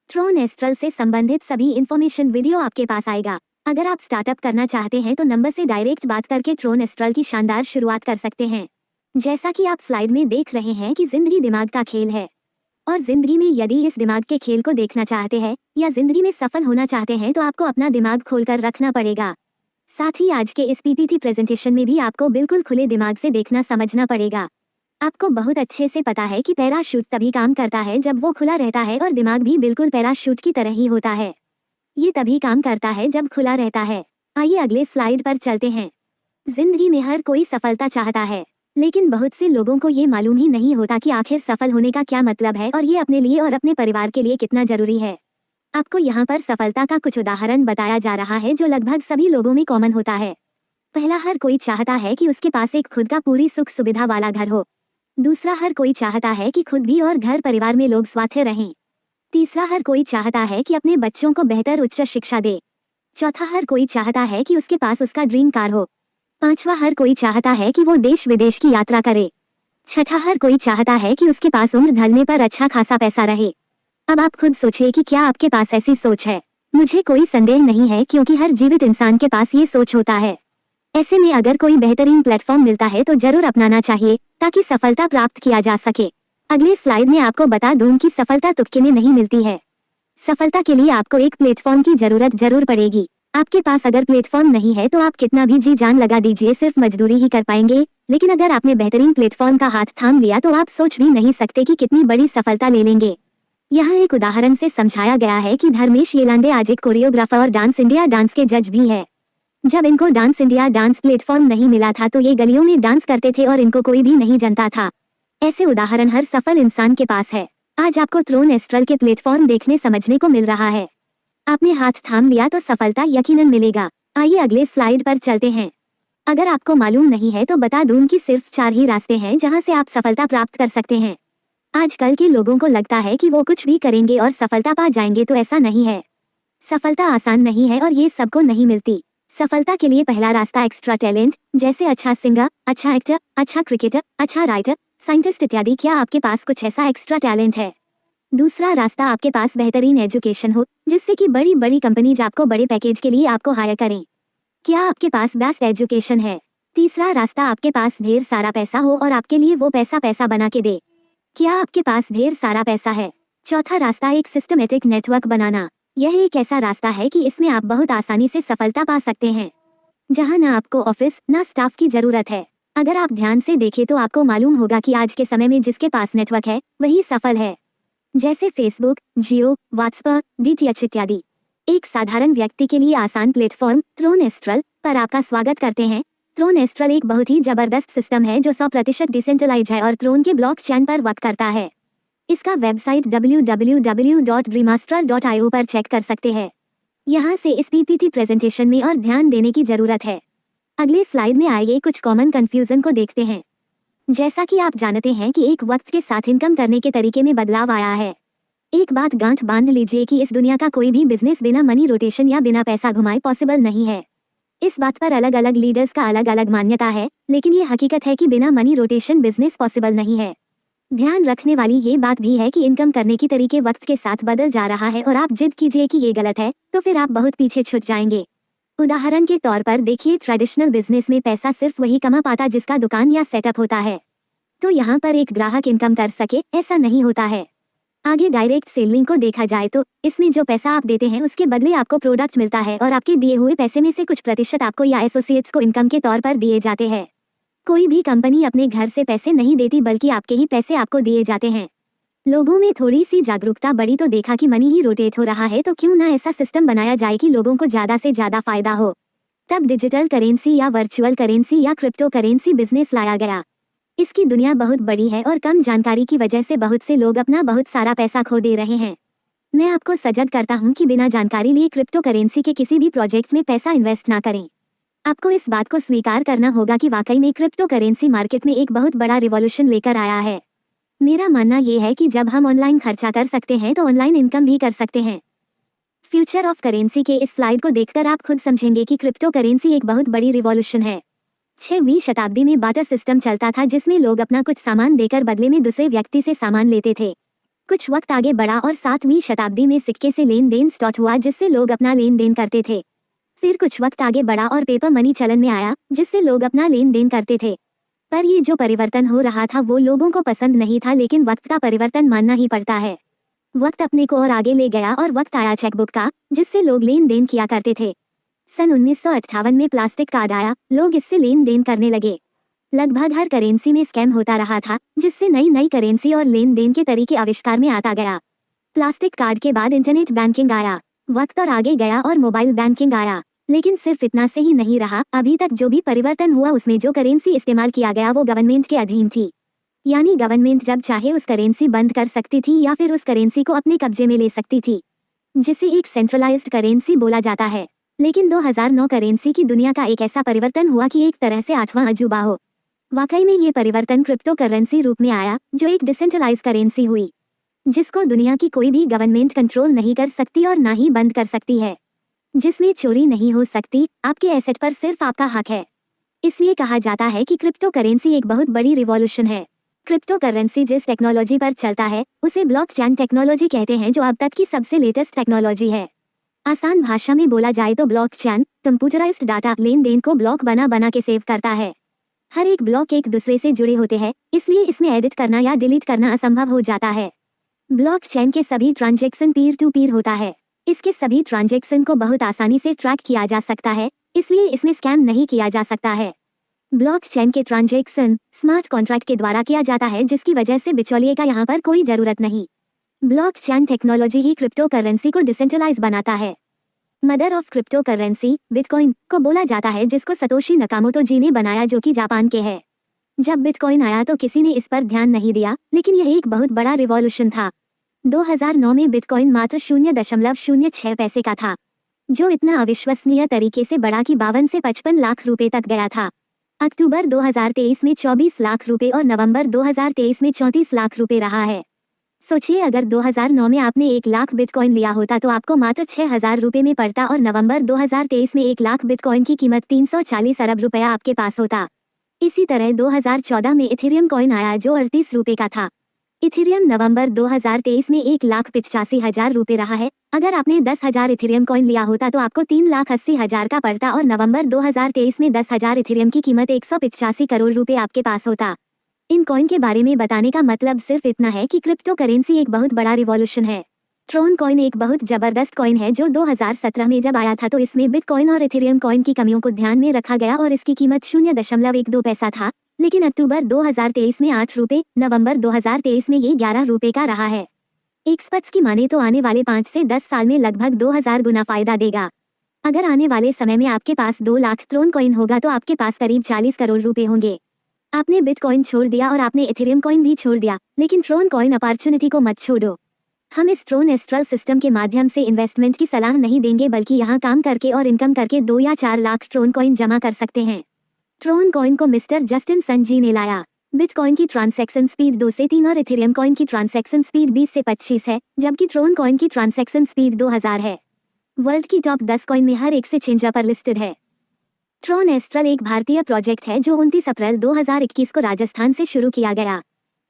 ट्रोन astral से संबंधित सभी इन्फॉर्मेशन वीडियो आपके पास आएगा। अगर आप स्टार्टअप करना चाहते हैं तो नंबर से डायरेक्ट बात करके ट्रोन एस्ट्रल की शानदार शुरुआत कर सकते हैं। जैसा कि आप स्लाइड में देख रहे हैं कि जिंदगी दिमाग का खेल है, और जिंदगी में यदि इस दिमाग के खेल को देखना चाहते हैं या जिंदगी में सफल होना चाहते हैं तो आपको अपना दिमाग खोलकर रखना पड़ेगा। साथ ही आज के इस पीपीटी प्रेजेंटेशन में भी आपको बिल्कुल खुले दिमाग से देखना समझना पड़ेगा। आपको बहुत अच्छे से पता है कि पैराशूट तभी काम करता है जब वो खुला रहता है और दिमाग भी बिल्कुल पैराशूट की तरह ही होता है। ये तभी काम करता है जब खुला रहता है। आइए अगले स्लाइड पर चलते हैं। जिंदगी में हर कोई सफलता चाहता है, लेकिन बहुत से लोगों को ये मालूम ही नहीं होता कि आखिर सफल होने का क्या मतलब है और ये अपने लिए और अपने परिवार के लिए कितना जरूरी है। आपको यहाँ पर सफलता का कुछ उदाहरण बताया जा रहा है जो लगभग सभी लोगों में कॉमन होता है। पहला, हर कोई चाहता है कि उसके पास एक खुद का पूरी सुख सुविधा वाला घर हो। दूसरा, हर कोई चाहता है कि खुद भी और घर परिवार में लोग स्वास्थ्य रहें। तीसरा, हर कोई चाहता है कि अपने बच्चों को बेहतर उच्च शिक्षा दे। चौथा, हर कोई चाहता है कि उसके पास उसका ड्रीम कार हो। पांचवा, हर कोई चाहता है कि वो देश विदेश की यात्रा करे। छठा, हर कोई चाहता है कि उसके पास उम्र ढलने पर अच्छा खासा पैसा रहे। अब आप खुद सोचिए कि क्या आपके पास ऐसी सोच है। मुझे कोई संदेह नहीं है, क्योंकि हर जीवित इंसान के पास ये सोच होता है। ऐसे में अगर कोई बेहतरीन प्लेटफॉर्म मिलता है तो जरूर अपनाना चाहिए ताकि सफलता प्राप्त किया जा सके। अगले स्लाइड में आपको बता दूं कि सफलता तुक्के में नहीं मिलती है। सफलता के लिए आपको एक प्लेटफॉर्म की जरूरत जरूर पड़ेगी। आपके पास अगर प्लेटफॉर्म नहीं है तो आप कितना भी जी जान लगा दीजिए, सिर्फ मजदूरी ही कर पाएंगे। लेकिन अगर आपने बेहतरीन प्लेटफॉर्म का हाथ थाम लिया तो आप सोच भी नहीं सकते कि कितनी बड़ी सफलता ले लेंगे। यहाँ एक उदाहरण से समझाया गया है कि धर्मेश येलांडे आज एक कोरियोग्राफर और डांस इंडिया डांस के जज भी है। जब इनको डांस इंडिया डांस प्लेटफॉर्म नहीं मिला था तो ये गलियों में डांस करते थे और इनको कोई भी नहीं जानता था। ऐसे उदाहरण हर सफल इंसान के पास है। आज आपको ट्रोन एस्ट्रल के प्लेटफॉर्म देखने समझने को मिल रहा है। आपने हाथ थाम लिया तो सफलता यकीनन मिलेगा। आइए अगले स्लाइड पर चलते हैं। अगर आपको मालूम नहीं है तो बता दूं कि सिर्फ 4 ही रास्ते हैं जहां से आप सफलता प्राप्त कर सकते हैं। आजकल के लोगों को लगता है कि वो कुछ भी करेंगे और सफलता पा जाएंगे, तो ऐसा नहीं है। सफलता आसान नहीं है और ये सबको नहीं मिलती। सफलता के लिए पहला रास्ता एक्स्ट्रा टैलेंट, जैसे अच्छा सिंगर, अच्छा एक्टर, अच्छा क्रिकेटर, अच्छा राइटर, साइंटिस्ट इत्यादि। क्या आपके पास कुछ ऐसा एक्स्ट्रा टैलेंट है? दूसरा रास्ता, आपके पास बेहतरीन एजुकेशन हो जिससे कि बड़ी बड़ी कंपनीज आपको बड़े पैकेज के लिए आपको हायर करें। क्या आपके पास बेस्ट एजुकेशन है? तीसरा रास्ता, आपके पास ढेर सारा पैसा हो और आपके लिए वो पैसा पैसा बना के दे। क्या आपके पास ढेर सारा पैसा है? चौथा रास्ता, एक सिस्टमेटिक नेटवर्क बनाना। यह एक ऐसा रास्ता है कि इसमें आप बहुत आसानी से सफलता पा सकते हैं, जहां ना आपको ऑफिस ना स्टाफ की जरूरत है। अगर आप ध्यान से देखें तो आपको मालूम होगा कि आज के समय में जिसके पास नेटवर्क है वही सफल है, जैसे फेसबुक, जियो, व्हाट्सएप, डीटीएच इत्यादि। एक साधारण व्यक्ति के लिए आसान प्लेटफॉर्म ट्रोन एस्ट्रल पर आपका स्वागत करते हैं। ट्रोन एस्ट्रल एक बहुत ही जबरदस्त सिस्टम है जो 100% डिसेंट्रलाइज है और ट्रोन के ब्लॉकचेन पर वर्क करता है। इसका वेबसाइट www.dreamastral.io पर चेक कर सकते हैं। यहाँ से इस पीपीटी प्रेजेंटेशन में और ध्यान देने की जरूरत है। अगले स्लाइड में आइए कुछ कॉमन कंफ्यूजन को देखते हैं। जैसा कि आप जानते हैं कि एक वक्त के साथ इनकम करने के तरीके में बदलाव आया है। एक बात गांठ बांध लीजिए कि इस दुनिया का कोई भी बिजनेस बिना मनी रोटेशन या बिना पैसा घुमाए पॉसिबल नहीं है। इस बात पर अलग अलग लीडर्स का अलग अलग मान्यता है, लेकिन ये हकीकत है कि बिना मनी रोटेशन बिजनेस पॉसिबल नहीं है। ध्यान रखने वाली ये बात भी है कि इनकम करने की तरीके वक्त के साथ बदल जा रहा है और आप जिद कीजिए कि ये गलत है तो फिर आप बहुत पीछे छूट जाएंगे। उदाहरण के तौर पर देखिए, ट्रेडिशनल बिजनेस में पैसा सिर्फ वही कमा पाता जिसका दुकान या सेटअप होता है, तो यहाँ पर एक ग्राहक इनकम कर सके ऐसा नहीं होता है। आगे डायरेक्ट सेलिंग को देखा जाए तो इसमें जो पैसा आप देते हैं उसके बदले आपको प्रोडक्ट मिलता है और आपके दिए हुए पैसे में से कुछ प्रतिशत आपको या एसोसिएट्स को इनकम के तौर पर दिए जाते हैं। कोई भी कंपनी अपने घर से पैसे नहीं देती, बल्कि आपके ही पैसे आपको दिए जाते हैं। लोगों में थोड़ी सी जागरूकता बढ़ी तो देखा कि मनी ही रोटेट हो रहा है, तो क्यों ना ऐसा सिस्टम बनाया जाए कि लोगों को ज्यादा से ज्यादा फायदा हो। तब डिजिटल करेंसी या वर्चुअल करेंसी या क्रिप्टो करेंसी बिजनेस लाया गया। इसकी दुनिया बहुत बड़ी है और कम जानकारी की वजह से बहुत से लोग अपना बहुत सारा पैसा खो दे रहे हैं। मैं आपको सजग करता हूँ कि बिना जानकारी लिए क्रिप्टो करेंसी के किसी भी प्रोजेक्ट में पैसा इन्वेस्ट ना करें। आपको इस बात को स्वीकार करना होगा कि वाकई में क्रिप्टो करेंसी मार्केट में एक बहुत बड़ा रिवॉल्यूशन लेकर आया है। मेरा मानना यह है कि जब हम ऑनलाइन खर्चा कर सकते हैं तो ऑनलाइन इनकम भी कर सकते हैं। फ्यूचर ऑफ करेंसी के इस स्लाइड को देखकर आप खुद समझेंगे कि क्रिप्टो करेंसी एक बहुत बड़ी रिवॉल्यूशन है। 6वीं शताब्दी में बाटर सिस्टम चलता था जिसमें लोग अपना कुछ सामान देकर बदले में दूसरे व्यक्ति से सामान लेते थे। कुछ वक्त आगे बढ़ा और 7वीं शताब्दी में सिक्के से लेन देन स्टार्ट हुआ, जिससे लोग अपना लेन देन करते थे। फिर कुछ वक्त आगे बढ़ा और पेपर मनी चलन में आया, जिससे लोग अपना लेन देन करते थे। पर ये जो परिवर्तन हो रहा था वो लोगों को पसंद नहीं था, लेकिन वक्त का परिवर्तन मानना ही पड़ता है। वक्त अपने को और आगे ले गया और वक्त आया चेकबुक का, जिससे लोग लेन देन किया करते थे। सन 1958 में प्लास्टिक कार्ड आया, लोग इससे लेन देन करने लगे। लगभग हर करेंसी में स्कैम होता रहा था, जिससे नई नई करेंसी और लेन देन के तरीके आविष्कार में आता गया। प्लास्टिक कार्ड के बाद इंटरनेट बैंकिंग आया, वक्त और आगे गया और मोबाइल बैंकिंग आया। लेकिन सिर्फ इतना से ही नहीं रहा, अभी तक जो भी परिवर्तन हुआ उसमें जो करेंसी इस्तेमाल किया गया वो गवर्नमेंट के अधीन थी। यानी गवर्नमेंट जब चाहे उस करेंसी बंद कर सकती थी या फिर उस करेंसी को अपने कब्जे में ले सकती थी, जिसे एक सेंट्रलाइज्ड करेंसी बोला जाता है। लेकिन 2009 करेंसी की दुनिया का एक ऐसा परिवर्तन हुआ कि एक तरह से 8वां अजूबा हो। वाकई में ये परिवर्तन क्रिप्टो करेंसी रूप में आया, जो एक डिसेंट्रलाइज्ड करेंसी हुई, जिसको दुनिया की कोई भी गवर्नमेंट कंट्रोल नहीं कर सकती और ना ही बंद कर सकती है, जिसमें चोरी नहीं हो सकती, आपके एसेट पर सिर्फ आपका हक है। इसलिए कहा जाता है कि क्रिप्टो करेंसी एक बहुत बड़ी रिवॉल्यूशन है। क्रिप्टो करेंसी जिस टेक्नोलॉजी पर चलता है उसे ब्लॉकचेन टेक्नोलॉजी कहते हैं, जो अब तक की सबसे लेटेस्ट टेक्नोलॉजी है। आसान भाषा में बोला जाए तो ब्लॉकचेन कंप्यूटराइज्ड डाटा लेन देन को ब्लॉक बना बना के सेव करता है। हर एक ब्लॉक एक दूसरे से जुड़े होते हैं, इसलिए इसमें एडिट करना या डिलीट करना असंभव हो जाता है। ब्लॉकचेन के सभी ट्रांजैक्शन पीयर टू पीयर होता है। इसके सभी ट्रांजैक्शन को बहुत आसानी से ट्रैक किया जा सकता है, इसलिए इसमें स्कैम नहीं किया जा सकता है। ब्लॉकचेन के ट्रांजैक्शन स्मार्ट कॉन्ट्रैक्ट के द्वारा किया जाता है, जिसकी वजह से बिचौलिए का यहाँ पर कोई जरूरत नहीं। ब्लॉकचेन टेक्नोलॉजी ही क्रिप्टो करेंसी को डिसेंट्रलाइज बनाता है। Mother of crypto currency bitcoin को बोला जाता है, जिसको सतोशी नकामोटो जी ने बनाया, जो कि जापान के है। जब बिटकॉइन आया तो किसी ने इस पर ध्यान नहीं दिया, लेकिन यह एक बहुत बड़ा रिवॉल्यूशन था। 2009 में बिटकॉइन मात्र 0.06 पैसे का था, जो इतना अविश्वसनीय तरीके से बढ़ा कि 52 से 55 लाख रुपए तक गया था। अक्टूबर 2023 में 24 लाख रुपए और नवंबर 2023 में 34 लाख रुपए रहा है। सोचिए, अगर 2009 में आपने 1 लाख बिटकॉइन लिया होता तो आपको मात्र 6,000 रुपए में पड़ता और नवंबर 2023 में 1 लाख बिटकॉइन की कीमत 340 अरब रुपया आपके पास होता। इसी तरह 2014 में इथेरियम कॉइन आया, जो 38 रुपए का था। इथेरियम नवंबर 2023 में 1,85,000 रुपए रहा है। अगर आपने 10,000 इथेरियम कॉइन लिया होता तो आपको 3,80,000 का पड़ता और नवंबर 2023 में 10,000 इथेरियम की कीमत 185 करोड़ रुपए आपके पास होता। इन कॉइन के बारे में बताने का मतलब सिर्फ इतना है कि क्रिप्टो करेंसी एक बहुत बड़ा रिवॉल्यूशन है। ट्रोन कॉइन एक बहुत जबरदस्त कॉइन है, जो 2017 में जब आया था तो इसमें बिटकॉइन और इथेरियम कॉइन की कमियों को ध्यान में रखा गया और इसकी कीमत 0.12 पैसा था। लेकिन अक्टूबर 2023 में 8 रुपए, नवंबर 2023 में ये 11 रुपए का रहा है। एक्सपर्ट्स की माने तो आने वाले 5 से 10 साल में लगभग 2000 गुना फायदा देगा। अगर आने वाले समय में आपके पास 2 लाख ट्रोन कॉइन होगा तो आपके पास करीब 40 करोड़ रुपए होंगे। आपने बिटकॉइन छोड़ दिया और आपने इथेरियम कॉइन भी छोड़ दिया, लेकिन ट्रोन कॉइन अपॉर्चुनिटी को मत छोड़ो। हम इस ट्रोन एस्ट्रल सिस्टम के माध्यम से इन्वेस्टमेंट की सलाह नहीं देंगे, बल्कि यहाँ काम करके और इनकम करके 2 या 4 लाख ट्रोन कॉइन जमा कर सकते हैं। ट्रोन कॉइन को मिस्टर जस्टिन सन जी ने लाया। बिटकॉइन की ट्रांजैक्शन स्पीड 2 से 3 और इथेरियम कॉइन की ट्रांजैक्शन स्पीड 20 से 25 है, जबकि ट्रोन कॉइन की ट्रांजैक्शन स्पीड 2000 है। वर्ल्ड की टॉप 10 कॉइन में हर एक से एक्सचेंज पर लिस्टेड है। ट्रोन एस्ट्रल एक भारतीय प्रोजेक्ट है जो 29 अप्रैल 2021 को राजस्थान से शुरू किया गया।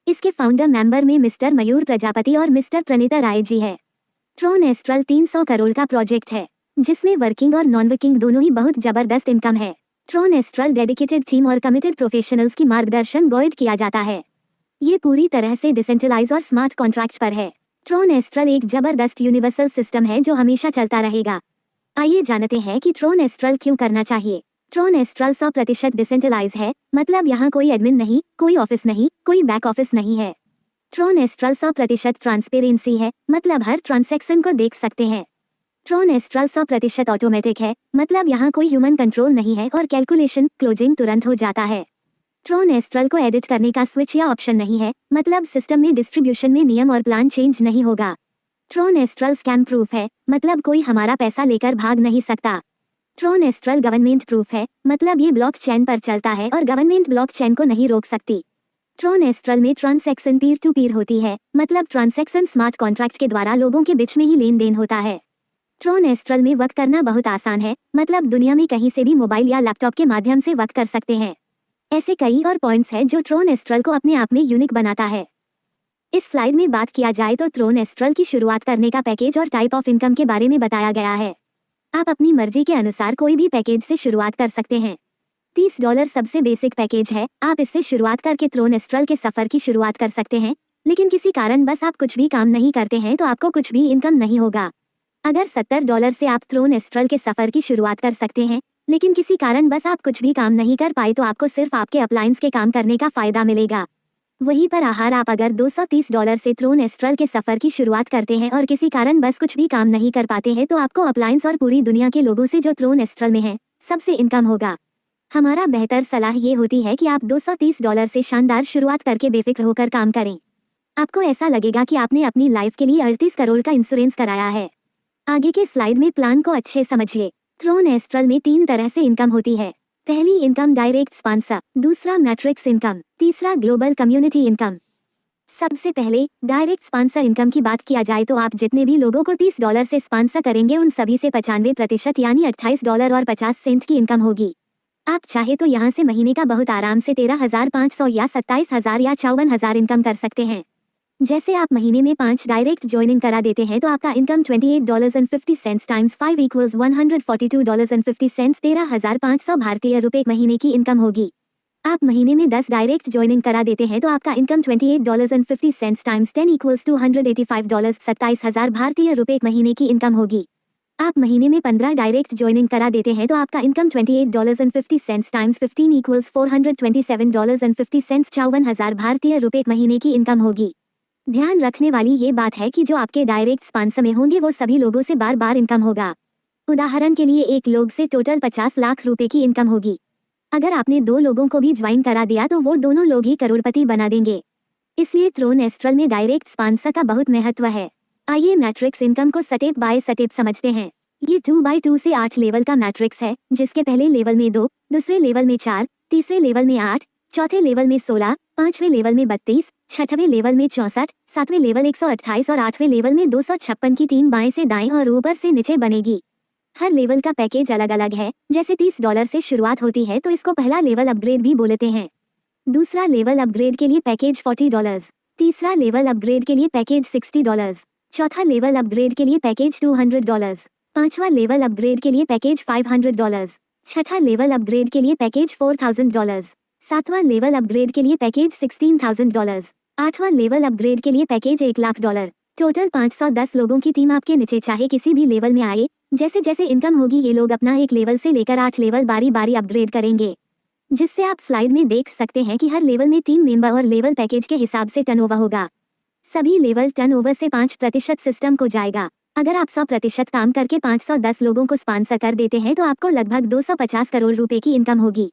इसके फाउंडर मेंबर में मिस्टर मयूर प्रजापति और मिस्टर प्रणीता राय जी है। ट्रोन एस्ट्रल 300 करोड़ का प्रोजेक्ट है, जिसमें वर्किंग और नॉन वर्किंग दोनों ही बहुत जबरदस्त इनकम है। ट्रोन एस्ट्रल डेडिकेटेड टीम और कमिटेड प्रोफेशनल्स की मार्गदर्शन गाइड किया जाता है। ये पूरी तरह से डिसेंट्रलाइज और स्मार्ट कॉन्ट्रैक्ट पर है। ट्रोन एस्ट्रल एक जबरदस्त यूनिवर्सल सिस्टम है जो हमेशा चलता रहेगा। आइए जानते हैं कि ट्रोन एस्ट्रल क्यों करना चाहिए। ट्रोन एस्ट्रल 100% डिसेंट्रलाइज है, मतलब यहाँ कोई एडमिन नहीं, कोई ऑफिस नहीं, कोई बैक ऑफिस नहीं है। ट्रोन एस्ट्रल 100% ट्रांसपेरेंसी है, मतलब हर ट्रांजैक्शन को देख सकते हैं। ट्रोन एस्ट्रल 100% ऑटोमेटिक है, मतलब यहाँ कोई ह्यूमन कंट्रोल नहीं है और कैलकुलेशन क्लोजिंग तुरंत हो जाता है। ट्रोन एस्ट्रल को एडिट करने का स्विच या ऑप्शन नहीं है, मतलब सिस्टम में डिस्ट्रीब्यूशन में नियम और प्लान चेंज नहीं होगा। ट्रोन एस्ट्रल स्कैम प्रूफ है, मतलब कोई हमारा पैसा लेकर भाग नहीं सकता। ट्रोन एस्ट्रल गवर्नमेंट प्रूफ है, मतलब ये ब्लॉकचेन पर चलता है और गवर्नमेंट ब्लॉकचेन को नहीं रोक सकती। ट्रोन एस्ट्रल में ट्रांजैक्शन पीयर टू पीयर होती है, मतलब ट्रांजैक्शन स्मार्ट कॉन्ट्रैक्ट के द्वारा लोगों के बीच में ही लेन देन होता है। ट्रोन एस्ट्रल में वर्क करना बहुत आसान है, मतलब दुनिया में कहीं से भी मोबाइल या लैपटॉप के माध्यम से वर्क कर सकते हैं। ऐसे कई और पॉइंट्स हैं जो ट्रोन एस्ट्रल को अपने आप में यूनिक बनाता है। इस स्लाइड में बात किया जाए तो थ्रोन एस्ट्रल की शुरुआत करने का पैकेज और टाइप ऑफ इनकम के बारे में बताया गया है। आप अपनी मर्जी के अनुसार कोई भी पैकेज से शुरुआत कर सकते हैं। $30 सबसे बेसिक पैकेज है। आप इससे शुरुआत करके थ्रोन एस्ट्रल के सफर की शुरुआत कर सकते हैं, लेकिन किसी कारण बस आप कुछ भी काम नहीं करते हैं तो आपको कुछ भी इनकम नहीं होगा। अगर $70 से आप थ्रोन एस्ट्रल के सफर की शुरुआत कर सकते हैं, लेकिन किसी कारण बस आप कुछ भी काम नहीं कर पाए तो आपको सिर्फ आपके अप्लायंस के काम करने का फायदा मिलेगा। वहीं पर आहार आप अगर $230 से थ्रोन एस्ट्रल के सफर की शुरुआत करते हैं और किसी कारण बस कुछ भी काम नहीं कर पाते हैं तो आपको अप्लायंस और पूरी दुनिया के लोगों से जो थ्रोन एस्ट्रल में है सबसे इनकम होगा। हमारा बेहतर सलाह ये होती है कि आप $230 से शानदार शुरुआत करके बेफिक्र होकर काम करें। आपको ऐसा लगेगा कि आपने अपनी लाइफ के लिए 38 करोड़ का इंश्योरेंस कराया है। आगे के स्लाइड में प्लान को अच्छे समझिए। थ्रोन एस्ट्रल में 3 तरह से इनकम होती है। पहली इनकम डायरेक्ट स्पॉन्सर, दूसरा मैट्रिक्स इनकम, तीसरा ग्लोबल कम्युनिटी इनकम। सबसे पहले डायरेक्ट स्पॉन्सर इनकम की बात किया जाए तो आप जितने भी लोगों को $30 से स्पॉन्सर करेंगे उन सभी से 95% यानी $28 और 50 सेंट की इनकम होगी। आप चाहे तो यहाँ से महीने का बहुत आराम से 13,500 या 27,000 या 54,000 इनकम कर सकते हैं। जैसे आप महीने में 5 डायरेक्ट ज्वाइनिंग करा देते हैं तो आपका इनकम $28.50 टाइम्स 5 इक्वल्स $142.50 13,500 भारतीय रुपए महीने की इनकम होगी। आप महीने में 10 डायरेक्ट ज्वाइनिंग करा देते हैं तो आपका इनकम $28.50 टाइम्स 10 इक्वल्स $285 27,000 भारतीय रुपए महीने की इनकम होगी। आप महीने में 15 डायरेक्ट ज्वाइनिंग करा देते हैं तो आपका इनकम $28.50 टाइम्स 15 इक्वल्स $427.50 54,000 भारतीय रुपए महीने की इनकम होगी। ध्यान रखने वाली ये बात है कि जो आपके डायरेक्ट स्पॉन्सर में होंगे वो सभी लोगों से बार बार इनकम होगा। उदाहरण के लिए एक लोग से टोटल 50 लाख रुपए की इनकम होगी। अगर आपने 2 लोगों को भी ज्वाइन करा दिया तो वो दोनों लोग ही करोड़पति बना देंगे। इसलिए थ्रोन एस्ट्रल में डायरेक्ट स्पॉन्सर का बहुत महत्व है। आइए मैट्रिक्स इनकम को स्टेप बाय स्टेप समझते हैं। ये 2x2 से 8 लेवल का मैट्रिक्स है, जिसके पहले लेवल में 2, दूसरे लेवल में 4, तीसरे लेवल में 8, चौथे लेवल में 16, पांचवें लेवल में 32, छठवें लेवल में 64, सातवें लेवल 128 और आठवें लेवल में 256 की टीम बाएं से दाएं और ऊपर से नीचे बनेगी। हर लेवल का पैकेज अलग अलग है। जैसे $30 से शुरुआत होती है तो इसको पहला लेवल अपग्रेड भी बोलते हैं। दूसरा लेवल अपग्रेड के लिए पैकेज $40, तीसरा लेवल अपग्रेड के लिए पैकेज $60, चौथा लेवल अपग्रेड के लिए पैकेज $200, पांचवा लेवल अपग्रेड के लिए पैकेज $500, छठा लेवल अपग्रेड के लिए पैकेज $4,000, सातवां लेवल अपग्रेड के लिए पैकेज $16,000, आठवां लेवल अपग्रेड के लिए पैकेज $1,00,000। टोटल 510 लोगों की टीम आपके नीचे चाहे किसी भी लेवल में आए, जैसे जैसे इनकम होगी ये लोग अपना एक लेवल से लेकर 8 लेवल बारी बारी अपग्रेड करेंगे। जिससे आप स्लाइड में देख सकते हैं कि हर लेवल में टीम मेंबर और लेवल पैकेज के हिसाब से टर्नओवर होगा। सभी लेवल टर्नओवर से 5% सिस्टम को जाएगा। अगर आप 100% काम करके 510 लोगों को स्पॉन्सर कर देते हैं तो आपको लगभग 250 करोड़ रुपए की इनकम होगी।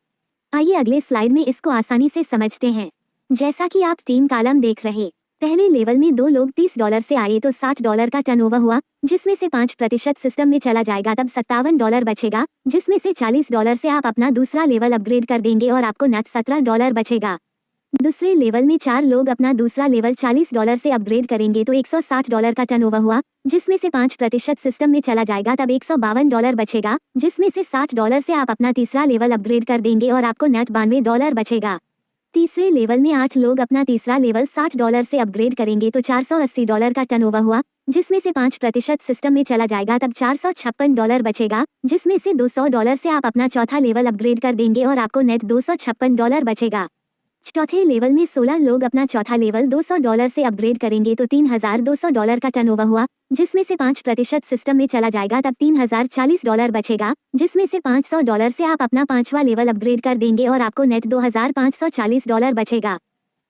आइए अगले स्लाइड में इसको आसानी से समझते हैं। जैसा कि आप टीम कॉलम देख रहे, पहले लेवल में 2 लोग $30 से आए तो $60 का टर्नओवर हुआ, जिसमें से 5% सिस्टम में चला जाएगा, तब $57 बचेगा, जिसमें से $40 से आप अपना दूसरा लेवल अपग्रेड कर देंगे और आपको नेट $17 बचेगा। दूसरे लेवल में 4 लोग अपना दूसरा लेवल $40 से अपग्रेड करेंगे तो $160 का टर्नओवर हुआ, जिसमें से 5% सिस्टम में चला जाएगा, तब $152 बचेगा, जिसमें से $60 से आप अपना तीसरा लेवल अपग्रेड कर देंगे और आपको नेट $92 बचेगा। तीसरे लेवल में 8 लोग अपना तीसरा लेवल $60 से अपग्रेड करेंगे तो $480 का टर्नओवर हुआ, जिसमें से 5% सिस्टम में चला जाएगा, तब $456 बचेगा, जिसमें से $200 से आप अपना चौथा लेवल अपग्रेड कर देंगे और आपको नेट $256 बचेगा। चौथे लेवल में 16 लोग अपना चौथा लेवल $200 से अपग्रेड करेंगे तो $3,200 का टर्नओवर हुआ, जिसमें से 5% सिस्टम में चला जाएगा, तब $3,040 बचेगा, जिसमें से $500 से आप अपना पांचवा लेवल अपग्रेड कर देंगे और आपको नेट $2,540 बचेगा।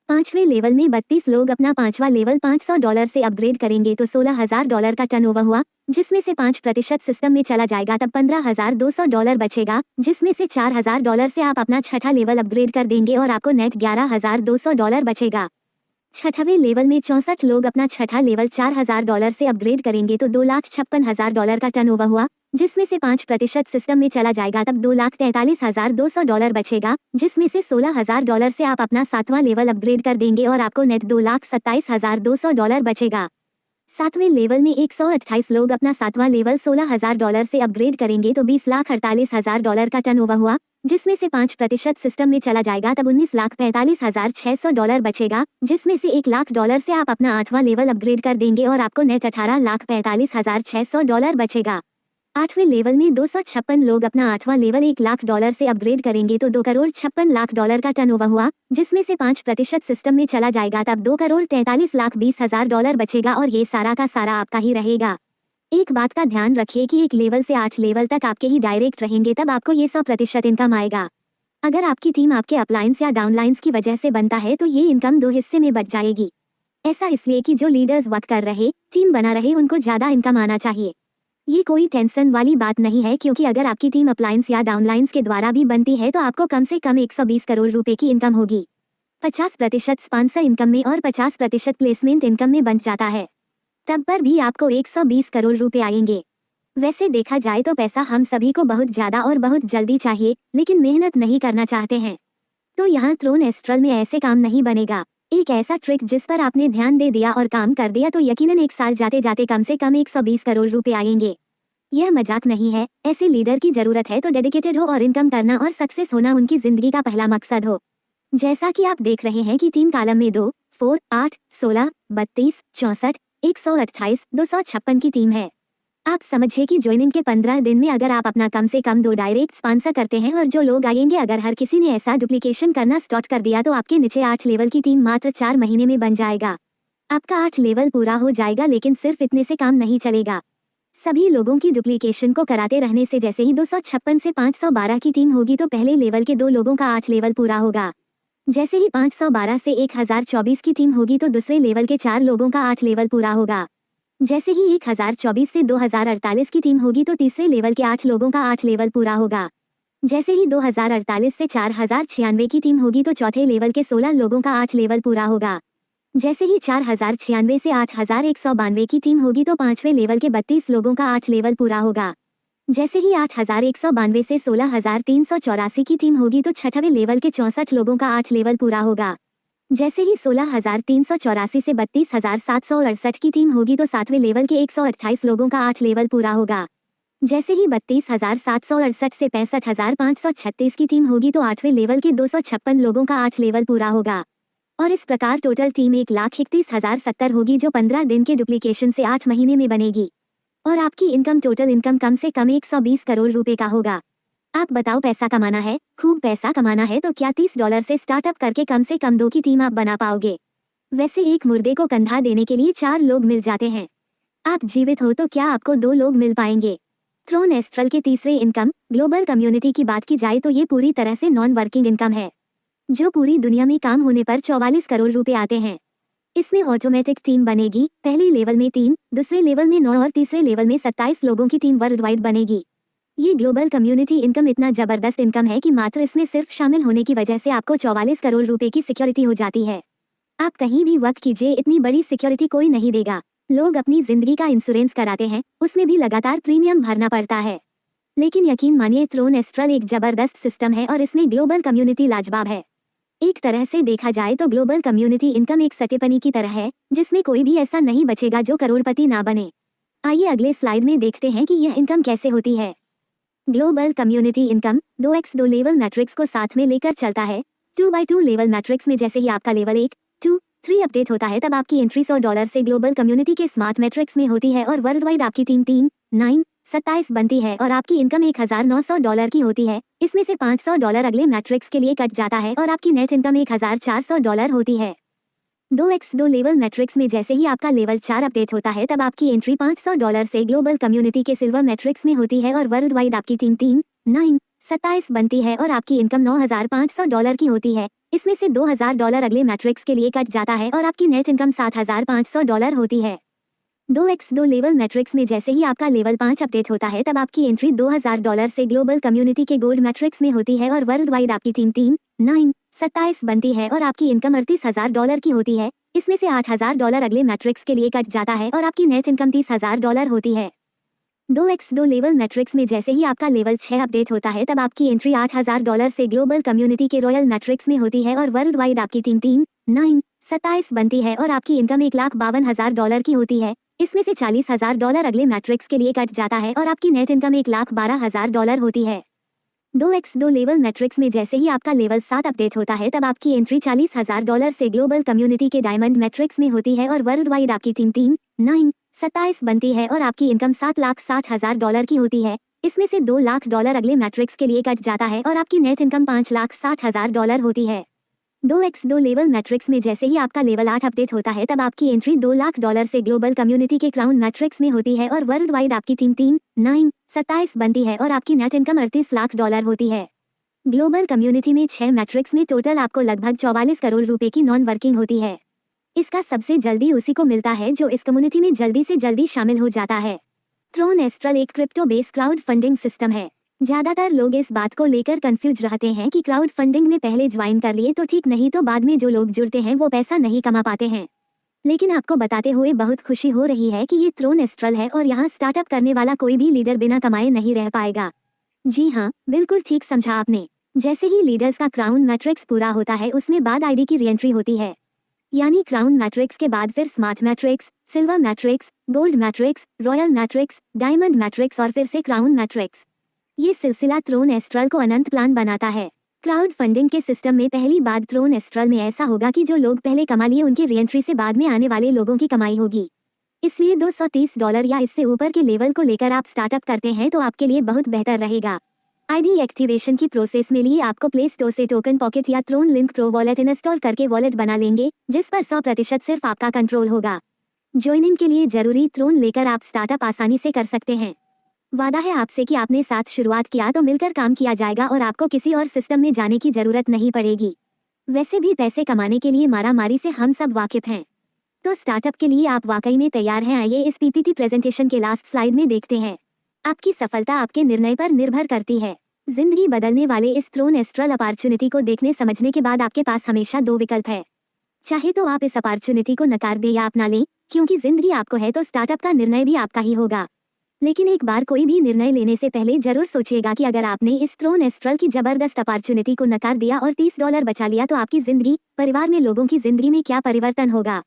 पांचवें लेवल में 32 लोग अपना पांचवा लेवल $500 से अपग्रेड करेंगे तो $16,000 का टर्नओवर हुआ, जिसमें से 5% सिस्टम में चला जाएगा, तब $15,200 बचेगा, जिसमें से $4,000 से आप अपना छठा लेवल अपग्रेड कर देंगे और आपको नेट $11,200 बचेगा। छठवें लेवल में 64 लोग अपना छठा लेवल $4,000 से अपग्रेड करेंगे तो $2,56,000 का टर्नओवर हुआ, जिसमें से 5% सिस्टम में चला जाएगा, तब $2,43,200 बचेगा, जिसमें से $16,000 से आप अपना सातवां लेवल अपग्रेड कर देंगे और आपको नेट $2,27,200 बचेगा। सातवें लेवल में 128 लोग अपना सातवां लेवल $16,000 से अपग्रेड करेंगे तो $20,48,000 का टर्नओवर हुआ, जिसमें से 5% सिस्टम में चला जाएगा तब $19,45,600 बचेगा, जिसमें से $1,00,000 से आप अपना 8वां लेवल अपग्रेड कर देंगे और आपको नेट $18,45,600 बचेगा। 8वें लेवल में 256 लोग अपना 8वां लेवल $1,00,000 से अपग्रेड करेंगे तो $2,56,00,000 का टर्नओवर हुआ, जिसमें से 5% सिस्टम में चला जाएगा तब $2,43,20,000 बचेगा और ये सारा का सारा आपका ही रहेगा। एक बात का ध्यान रखिए कि 1 लेवल से 8 लेवल तक आपके ही डायरेक्ट रहेंगे तब आपको ये 100% इनकम आएगा। अगर आपकी टीम आपके अपलाइंस या डाउनलाइंस की वजह से बनता है तो ये इनकम 2 हिस्से में बच जाएगी। ऐसा इसलिए कि जो लीडर्स वर्क कर रहे, टीम बना रहे, उनको ज्यादा इनकम आना चाहिए। ये कोई टेंशन वाली बात नहीं है, क्योंकि अगर आपकी टीम अपलाइंस या डाउनलाइंस के द्वारा भी बनती है तो आपको कम से कम 120 करोड़ रुपए की इनकम होगी। 50% स्पॉन्सर इनकम में और 50% प्लेसमेंट इनकम में बन जाता है, तब पर भी आपको 120 करोड़ रुपए आएंगे। वैसे देखा जाए तो पैसा हम सभी को बहुत ज्यादा और बहुत जल्दी चाहिए, लेकिन मेहनत नहीं करना चाहते हैं। तो यहाँ थ्रोन एस्ट्रल में ऐसे काम नहीं बनेगा। एक ऐसा ट्रिक जिस पर आपने ध्यान दे दिया और काम कर दिया तो यकीनन 1 साल जाते जाते कम से कम 120 करोड़ रुपए आएंगे। यह मजाक नहीं है, ऐसे लीडर की जरूरत है तो डेडिकेटेड हो और इनकम करना और सक्सेस होना उनकी जिंदगी का पहला मकसद हो। जैसा कि आप देख रहे हैं कि टीम कॉलम में 2, 4, 8, 16, 32, 64, 128, 256 की टीम है। आप समझिए कि ज्वाइनिंग के 15 दिन में अगर आप अपना कम से कम 2 डायरेक्ट स्पॉन्सर करते हैं और जो लोग आएंगे, अगर हर किसी ने ऐसा डुप्लीकेशन करना स्टार्ट कर दिया तो आपके नीचे 8 लेवल की टीम मात्र 4 महीने में बन जाएगा। आपका 8 लेवल पूरा हो जाएगा, लेकिन सिर्फ इतने से काम नहीं चलेगा। सभी लोगों की डुप्लीकेशन को कराते रहने से जैसे ही 256 से 512 की टीम होगी तो पहले लेवल के 2 लोगों का 8 लेवल पूरा होगा। जैसे ही 512 से 1024 की टीम होगी तो दूसरे लेवल के 4 लोगों का 8 लेवल पूरा होगा। जैसे ही 1024 से 2048 की टीम होगी तो तीसरे लेवल के 8 लोगों का 8 लेवल पूरा होगा। जैसे ही 2048 से 4096 की टीम होगी तो चौथे लेवल के 16 लोगों का 8 लेवल पूरा होगा। जैसे ही 4096 से 8192 की टीम होगी तो 5वें लेवल के 32 लोगों का 8 लेवल पूरा होगा। जैसे ही 8192 से 16384 की टीम होगी तो 6वें लेवल के 64 लोगों का 8 लेवल पूरा होगा। जैसे ही 16384 से 32768 की टीम होगी तो 7वें लेवल के 128 लोगों का 8 लेवल पूरा होगा। जैसे ही 32768 से 65536 की टीम होगी तो 8वें लेवल के 256 लोगों का 8 लेवल पूरा होगा। और इस प्रकार टोटल टीम 1,31,070 होगी जो 15 दिन के डुप्लीकेशन से 8 महीने में बनेगी। और आपकी इनकम टोटल इनकम कम से कम 120 करोड़ रुपए का होगा। आप बताओ, पैसा कमाना है, खूब पैसा कमाना है तो क्या $30 से स्टार्टअप करके कम से कम 2 की टीम आप बना पाओगे? वैसे एक मुर्दे को कंधा देने के लिए 4 लोग मिल जाते हैं। आप जीवित हो तो क्या आपको 2 लोग मिल पाएंगे? थ्रोन एस्ट्रल के तीसरे इनकम ग्लोबल कम्युनिटी की बात की जाए तो ये पूरी तरह से नॉन वर्किंग इनकम है, जो पूरी दुनिया में काम होने पर 44 करोड़ रुपए आते हैं। इसमें ऑटोमेटिक टीम बनेगी, पहले लेवल में 3, दूसरे लेवल में 9 और तीसरे लेवल में 27 लोगों की टीम वर्ल्ड वाइड बनेगी। ये ग्लोबल कम्युनिटी इनकम इतना जबरदस्त इनकम है कि मात्र इसमें सिर्फ शामिल होने की वजह से आपको 44 करोड़ रुपए की सिक्योरिटी हो जाती है। आप कहीं भी वर्क कीजिए, इतनी बड़ी सिक्योरिटी कोई नहीं देगा। लोग अपनी जिंदगी का इंश्योरेंस कराते हैं, उसमें भी लगातार प्रीमियम भरना पड़ता है। लेकिन यकीन मानिए, थ्रोन एस्ट्रल एक जबरदस्त सिस्टम है और इसमें ग्लोबल कम्युनिटी लाजवाब है। एक तरह से देखा जाए तो ग्लोबल कम्युनिटी इनकम एक सटेपनी की तरह है, जिसमें कोई भी ऐसा नहीं बचेगा जो करोड़पति ना बने। आइए अगले स्लाइड में देखते हैं कि यह इनकम कैसे होती है। Global community income 2x2 level matrix को साथ में लेकर चलता है। 2x2 लेवल मैट्रिक्स में जैसे ही आपका लेवल 1, 2, 3 अपडेट होता है तब आपकी एंट्री $100 से ग्लोबल कम्युनिटी के स्मार्ट मैट्रिक्स में होती है और वर्ल्ड वाइड आपकी टीम 3, 9, 27 बनती है और आपकी इनकम $1900 की होती है। इसमें से $500 अगले मैट्रिक्स के लिए कट जाता है और आपकी नेट इनकम $1400 होती है। 2x2 लेवल मैट्रिक्स में जैसे ही आपका लेवल 4 अपडेट होता है तब आपकी एंट्री $500 से ग्लोबल कम्युनिटी के सिल्वर मैट्रिक्स में होती है और वर्ल्ड वाइड आपकी टीम 3, 9, 27 बनती है और आपकी इनकम $9500 की होती है। इसमें से $2000 अगले मैट्रिक्स के लिए कट जाता है और आपकी नेट इनकम $7500 होती है। 2x2 लेवल मैट्रिक्स में जैसे ही आपका लेवल 5 अपडेट होता है तब आपकी एंट्री $2000 से ग्लोबल कम्युनिटी के गोल्ड मैट्रिक्स में होती है और वर्ल्ड वाइड आपकी टीम 3, 9, 27 बनती है और आपकी इनकम $38000 की होती है। इसमें से $8000 अगले मैट्रिक्स के लिए कट जाता है और आपकी नेट इनकम $30000 होती है। 2x2 लेवल मैट्रिक्स में जैसे ही आपका लेवल 6 अपडेट होता है तब आपकी एंट्री $8000 से ग्लोबल कम्युनिटी के रॉयल मैट्रिक्स में होती है और वर्ल्ड वाइड आपकी टीम 3, 9, 27 बनती है और आपकी इनकम $1,52,000 की होती है। इसमें से $40000 अगले मैट्रिक्स के लिए कट जाता है और आपकी नेट इनकम $1,12,000 होती है। 2x2 लेवल मैट्रिक्स में जैसे ही आपका लेवल 7 अपडेट होता है तब आपकी एंट्री $40,000 से ग्लोबल कम्युनिटी के डायमंड मैट्रिक्स में होती है और वर्ल्ड वाइड आपकी टीम 27 बनती है और आपकी इनकम $7,60,000 की होती है। इसमें से $2 लाख अगले मैट्रिक्स के लिए कट जाता है और आपकी नेट इनकम $5,60,000 होती है। 2x2 लेवल मैट्रिक्स में जैसे ही आपका लेवल 8 अपडेट होता है तब आपकी एंट्री $2 लाख से ग्लोबल कम्युनिटी के क्राउन मैट्रिक्स में होती है और वर्ल्ड वाइड आपकी टीम 27 बनती है और आपकी नेट इनकम $38 लाख होती है। ग्लोबल कम्युनिटी में 6 मैट्रिक्स में टोटल आपको लगभग 44 करोड़ रुपए की नॉन वर्किंग होती है। इसका सबसे जल्दी उसी को मिलता है जो इस कम्युनिटी में जल्दी से जल्दी शामिल हो जाता है। थ्रोन एस्ट्रल एक crypto based crowd funding system है। ज्यादातर लोग इस बात को लेकर कंफ्यूज रहते हैं कि क्राउड फंडिंग में पहले ज्वाइन कर लिए तो ठीक, नहीं तो बाद में जो लोग जुड़ते हैं वो पैसा नहीं कमा पाते हैं। लेकिन आपको बताते हुए बहुत खुशी हो रही है कि ये थ्रोन एस्ट्रल है और यहाँ स्टार्टअप करने वाला कोई भी लीडर बिना कमाए नहीं रह पाएगा। जी हाँ, बिल्कुल ठीक समझा आपने। जैसे ही लीडर्स का क्राउन मैट्रिक्स पूरा होता है उसमें बाद आईडी की रीएंट्री होती है, यानी क्राउन मैट्रिक्स के बाद फिर smart matrix, silver matrix, gold matrix, royal matrix, diamond matrix और फिर से क्राउन मैट्रिक्स। ये सिलसिला थ्रोन एस्ट्रल को अनंत प्लान बनाता है। क्राउड फंडिंग के सिस्टम में पहली बात थ्रोन एस्ट्रल में ऐसा होगा कि जो लोग पहले कमा लिए उनकी रीएंट्री से बाद में आने वाले लोगों की कमाई होगी। इसलिए $230 या इससे ऊपर के लेवल को लेकर आप स्टार्टअप करते हैं तो आपके लिए बहुत बेहतर रहेगा। आईडी एक्टिवेशन की प्रोसेस में लिए आपको प्ले स्टोर से टोकन पॉकेट या Tron link pro wallet install करके वॉलेट बना लेंगे जिस पर 100% सिर्फ आपका कंट्रोल होगा। ज्वाइनिंग के लिए जरूरी थ्रोन लेकर आप स्टार्टअप आसानी से कर सकते हैं। वादा है आपसे कि आपने साथ शुरुआत किया तो मिलकर काम किया जाएगा और आपको किसी और सिस्टम में जाने की जरूरत नहीं पड़ेगी। वैसे भी पैसे कमाने के लिए मारामारी से हम सब वाकिफ हैं। तो स्टार्टअप के लिए आप वाकई में तैयार हैं? आइए इस पीपीटी प्रेजेंटेशन के लास्ट स्लाइड में देखते हैं। आपकी सफलता आपके निर्णय पर निर्भर करती है। जिंदगी बदलने वाले इस थ्रोन एस्ट्रल अपॉर्चुनिटी को देखने समझने के बाद आपके पास हमेशा 2 विकल्प है। चाहे तो आप इस अपॉर्चुनिटी को नकार दें या अपना लें, क्योंकि जिंदगी आपको है तो स्टार्टअप का निर्णय भी आपका ही होगा। लेकिन एक बार कोई भी निर्णय लेने से पहले जरूर सोचिएगा कि अगर आपने इस थ्रोन एस्ट्रल की जबरदस्त अपॉर्चुनिटी को नकार दिया और $30 बचा लिया तो आपकी जिंदगी, परिवार में लोगों की जिंदगी में क्या परिवर्तन होगा?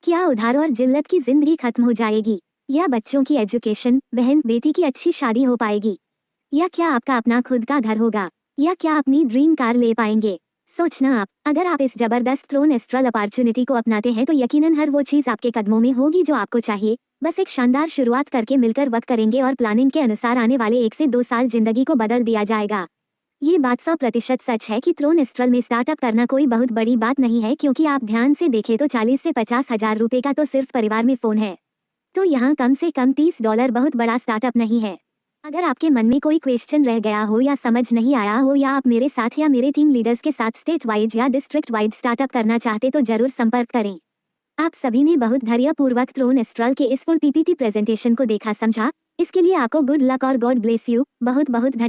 क्या उधार और जिल्लत की जिंदगी खत्म हो जाएगी? या बच्चों की एजुकेशन, बहन बेटी की अच्छी शादी हो पाएगी? या क्या आपका अपना खुद का घर होगा? या क्या अपनी ड्रीम कार ले पाएंगे? सोचना आप, अगर आप इस जबरदस्त थ्रोन एस्ट्रल अपॉर्चुनिटी को अपनाते हैं तो यकीनन हर वो चीज आपके कदमों में होगी जो आपको चाहिए। बस एक शानदार शुरुआत करके मिलकर वक्त करेंगे और प्लानिंग के अनुसार आने वाले 1 से 2 साल जिंदगी को बदल दिया जाएगा। ये बात 100% सच है कि थ्रोन एस्ट्रल में स्टार्टअप करना कोई बहुत बड़ी बात नहीं है, क्योंकि आप ध्यान से देखें तो 40 से 50 हजार रुपए का तो सिर्फ परिवार में फोन है। तो यहाँ कम से कम $30 बहुत बड़ा स्टार्टअप नहीं है। अगर आपके मन में कोई क्वेश्चन रह गया हो या समझ नहीं आया हो या आप मेरे साथ या मेरे टीम लीडर्स के साथ स्टेट वाइड या डिस्ट्रिक्ट वाइड स्टार्टअप करना चाहते तो जरूर संपर्क करें। आप सभी ने बहुत धैर्यपूर्वक थ्रोन एस्ट्रल के इस फुल पीपीटी प्रेजेंटेशन को देखा समझा। इसके लिए आपको गुड लक और गॉड ब्लेस यू। बहुत बहुत धन्यवाद।